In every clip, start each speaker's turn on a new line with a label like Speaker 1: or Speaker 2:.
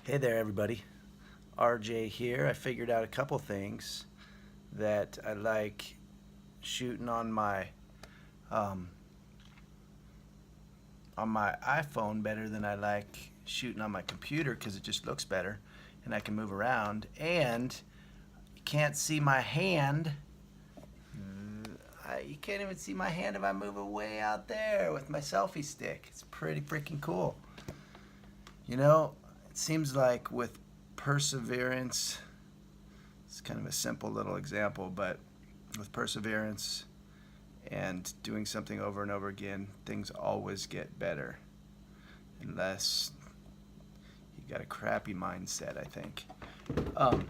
Speaker 1: Hey there, everybody. RJ here. I figured out a couple things that I like shooting um, on my iPhone better than I like shooting on my computer because it just looks better and I can move around. And you can't see my hand. You can't even see my hand if I move it way out there with my selfie stick. It's pretty freaking cool. You know, it seems like with perseverance, it's kind of a simple little example, but with perseverance and doing something over and over again, things always get better. Unless you got a crappy mindset, I think. Um,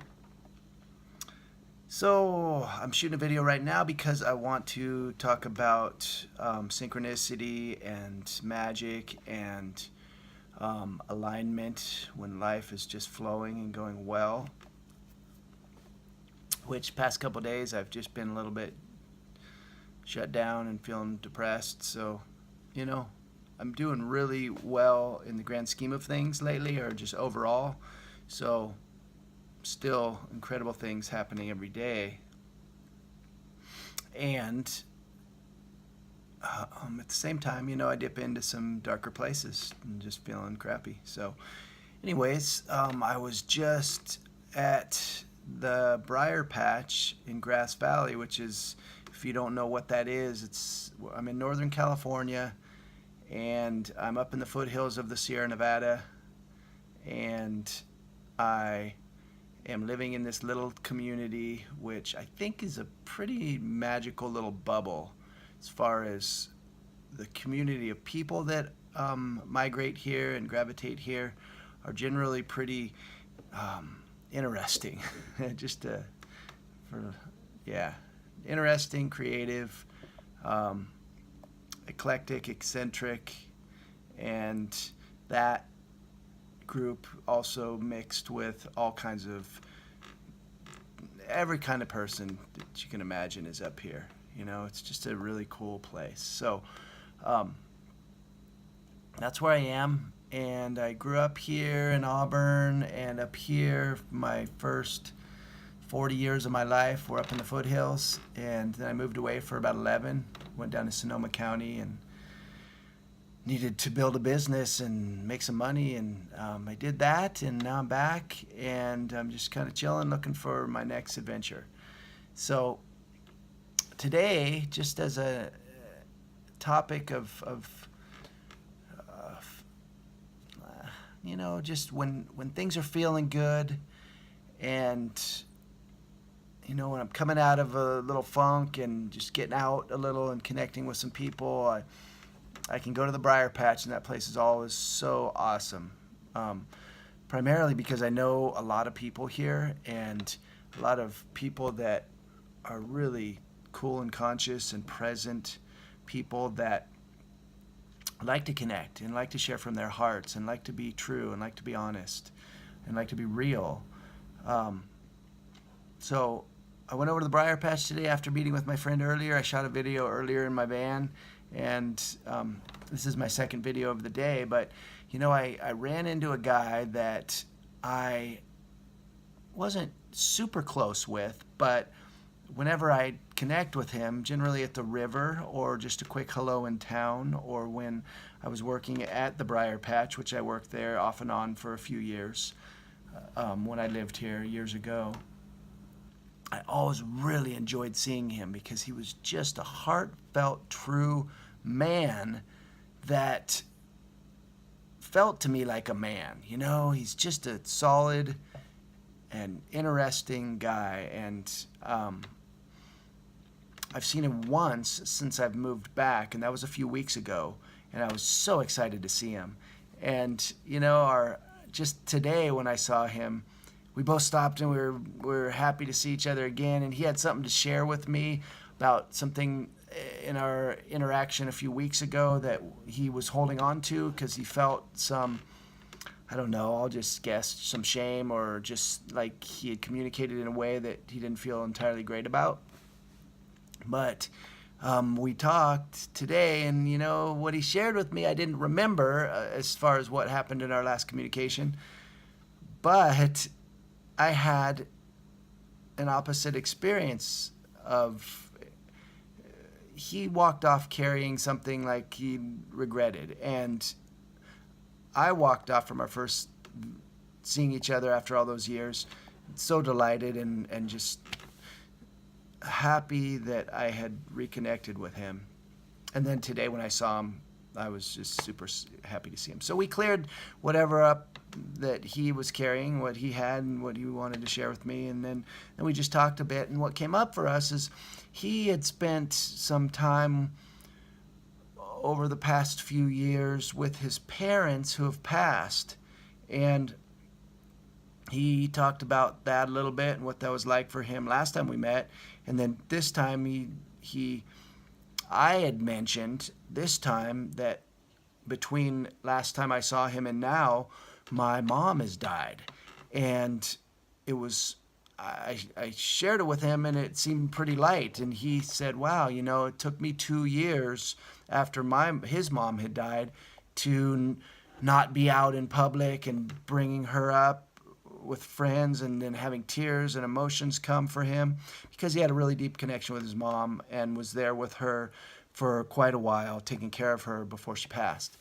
Speaker 1: so I'm shooting a video right now because I want to talk about synchronicity and magic and alignment when life is just flowing and going well. Which past couple days I've just been a little bit shut down and feeling depressed. So, you know, I'm doing really well in the grand scheme of things lately, or just overall. So, still incredible things happening every day. And at the same time, you know, I dip into some darker places and just feeling crappy. So, anyways, I was just at the Briar Patch in Grass Valley, which is, if you don't know what that is, I'm in Northern California, and I'm up in the foothills of the Sierra Nevada, and I am living in this little community, which I think is a pretty magical little bubble as far as the community of people that migrate here and gravitate here are generally pretty interesting. Just interesting, creative, eclectic, eccentric, and that group also mixed with all kinds of every kind of person that you can imagine is up here. You know, it's just a really cool place. So that's where I am, and I grew up here in Auburn, and up here my first 40 years of my life were up in the foothills, and then I moved away for about 11, went down to Sonoma County and needed to build a business and make some money, and I did that, and now I'm back, and I'm just kind of chilling, looking for my next adventure. So today, just as a topic of you know, just when things are feeling good, and you know, when I'm coming out of a little funk and just getting out a little and connecting with some people, I can go to the Briar Patch, and that place is always so awesome. Primarily because I know a lot of people here, and a lot of people that are really cool and conscious and present people that like to connect and like to share from their hearts and like to be true and like to be honest and like to be real. So I went over to the Briar Patch today after meeting with my friend earlier. I shot a video earlier in my van, and this is my second video of the day. But you know, I ran into a guy that I wasn't super close with, but whenever I connect with him, generally at the river or just a quick hello in town, or when I was working at the Briar Patch, which I worked there off and on for a few years when I lived here years ago, I always really enjoyed seeing him because he was just a heartfelt, true man that felt to me like a man. You know, he's just a solid and interesting guy, and I've seen him once since I've moved back, and that was a few weeks ago, and I was so excited to see him. And you know, just today when I saw him, we both stopped and we were happy to see each other again, and he had something to share with me about something in our interaction a few weeks ago that he was holding on to because he felt some, I don't know, I'll just guess, some shame, or just like he had communicated in a way that he didn't feel entirely great about. But we talked today, and you know, what he shared with me I didn't remember as far as what happened in our last communication, But I had an opposite experience of he walked off carrying something like he regretted, and I walked off from our first seeing each other after all those years so delighted and just happy that I had reconnected with him. And then today when I saw him, I was just super happy to see him. So we cleared whatever up that he was carrying, what he had and what he wanted to share with me. And then we just talked a bit. And what came up for us is he had spent some time over the past few years with his parents who have passed. And he talked about that a little bit and what that was like for him last time we met. And then this time I had mentioned this time that between last time I saw him and now, my mom has died. And it was, I shared it with him and it seemed pretty light. And he said, wow, it took me 2 years after his mom had died to not be out in public and bringing her up with friends and then having tears and emotions come for him because he had a really deep connection with his mom and was there with her for quite a while, taking care of her before she passed.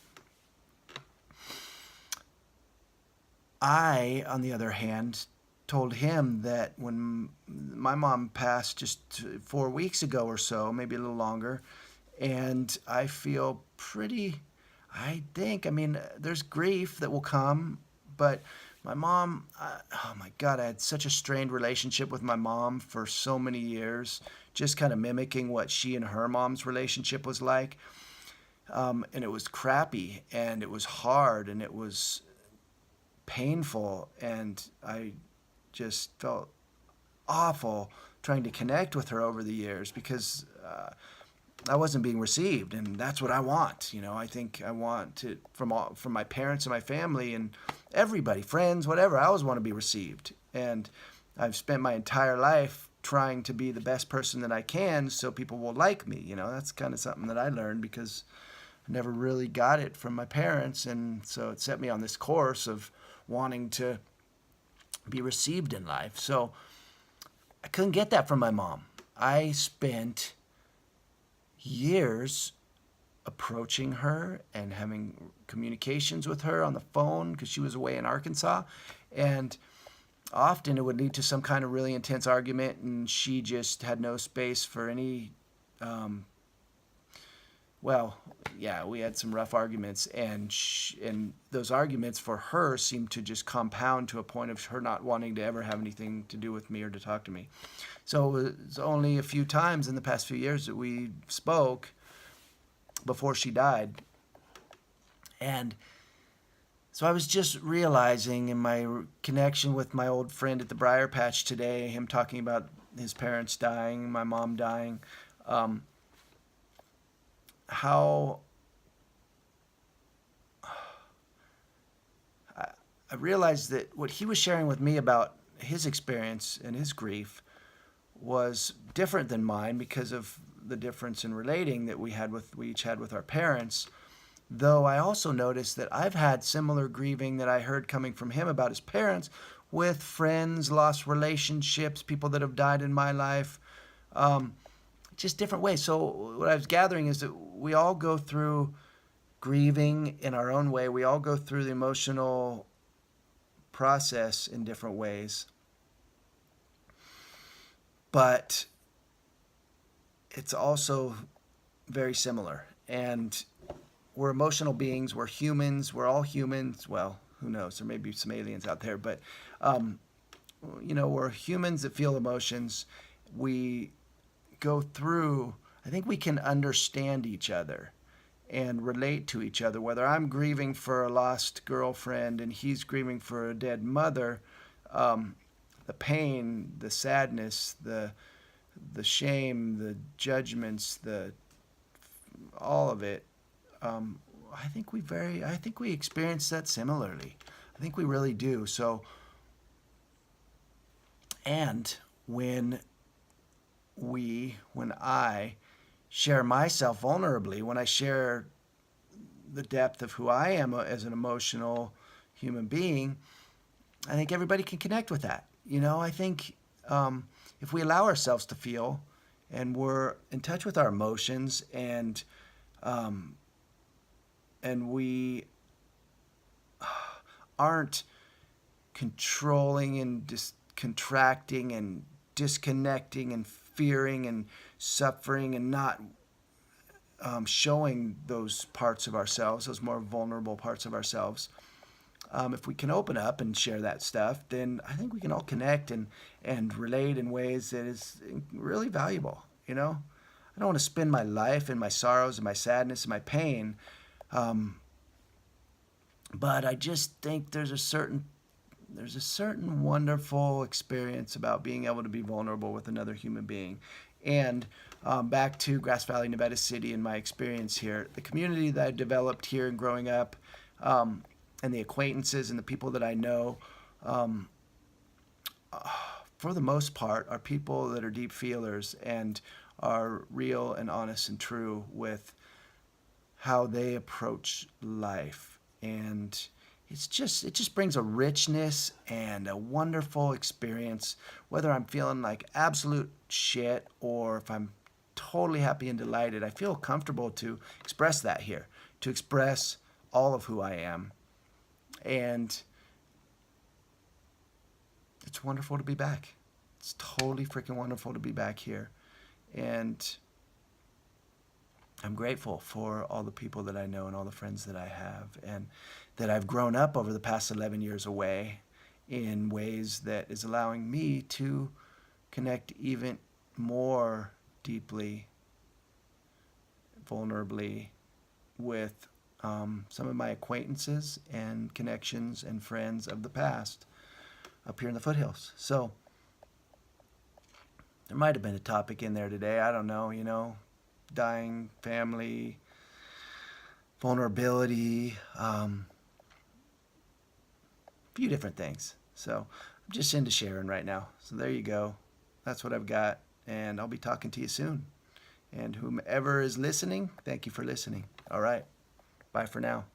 Speaker 1: I, on the other hand, told him that when my mom passed just 4 weeks ago or so, maybe a little longer, and I feel there's grief that will come, but my mom, oh my God, I had such a strained relationship with my mom for so many years, just kind of mimicking what she and her mom's relationship was like. And it was crappy, and it was hard, and it was painful, and I just felt awful trying to connect with her over the years because I wasn't being received, and that's what I want. I think I want to from my parents and my family and everybody, friends, whatever. I always want to be received, and I've spent my entire life trying to be the best person that I can so people will like me. That's kind of something that I learned because I never really got it from my parents, and so it set me on this course of wanting to be received in life. So I couldn't get that from my mom. I spent years approaching her and having communications with her on the phone because she was away in Arkansas, and often it would lead to some kind of really intense argument, and she just had no space for any we had some rough arguments, and those arguments for her seemed to just compound to a point of her not wanting to ever have anything to do with me or to talk to me. So it was only a few times in the past few years that we spoke before she died. And so I was just realizing in my connection with my old friend at the Briar Patch today, him talking about his parents dying, my mom dying, how I realized that what he was sharing with me about his experience and his grief was different than mine because of the difference in relating that we each had with our parents. Though I also noticed that I've had similar grieving that I heard coming from him about his parents with friends, lost relationships, people that have died in my life, just different ways. So what I was gathering is that we all go through grieving in our own way. We all go through the emotional process in different ways. But it's also very similar. And we're emotional beings. We're humans. We're all humans. Well, who knows? There may be some aliens out there. But, we're humans that feel emotions. We go through, I think we can understand each other and relate to each other. Whether I'm grieving for a lost girlfriend and he's grieving for a dead mother, the pain, the sadness, the shame, the judgments, all of it. I think we experience that similarly. I think we really do. So, and when I share myself vulnerably, when I share the depth of who I am as an emotional human being, I think everybody can connect with that. I think if we allow ourselves to feel and we're in touch with our emotions um, and we aren't controlling and contracting and disconnecting and fearing and suffering and not showing those parts of ourselves, those more vulnerable parts of ourselves. If we can open up and share that stuff, then I think we can all connect and relate in ways that is really valuable. I don't want to spend my life in my sorrows and my sadness and my pain, but I just think there's a certain wonderful experience about being able to be vulnerable with another human being. And back to Grass Valley, Nevada City, and my experience here, the community that I developed here and growing up, and the acquaintances and the people that I know, um, for the most part, are people that are deep feelers and are real and honest and true with how they approach life. And it just brings a richness and a wonderful experience, whether I'm feeling like absolute shit or if I'm totally happy and delighted. I feel comfortable to express that here, to express all of who I am. And it's wonderful to be back. It's totally freaking wonderful to be back here. And I'm grateful for all the people that I know and all the friends that I have, and that I've grown up over the past 11 years away in ways that is allowing me to connect even more deeply, vulnerably with some of my acquaintances and connections and friends of the past up here in the foothills. So there might have been a topic in there today. I don't know, dying, family, vulnerability, a few different things. So I'm just into sharing right now. So there you go. That's what I've got. And I'll be talking to you soon. And whomever is listening, thank you for listening. All right. Bye for now.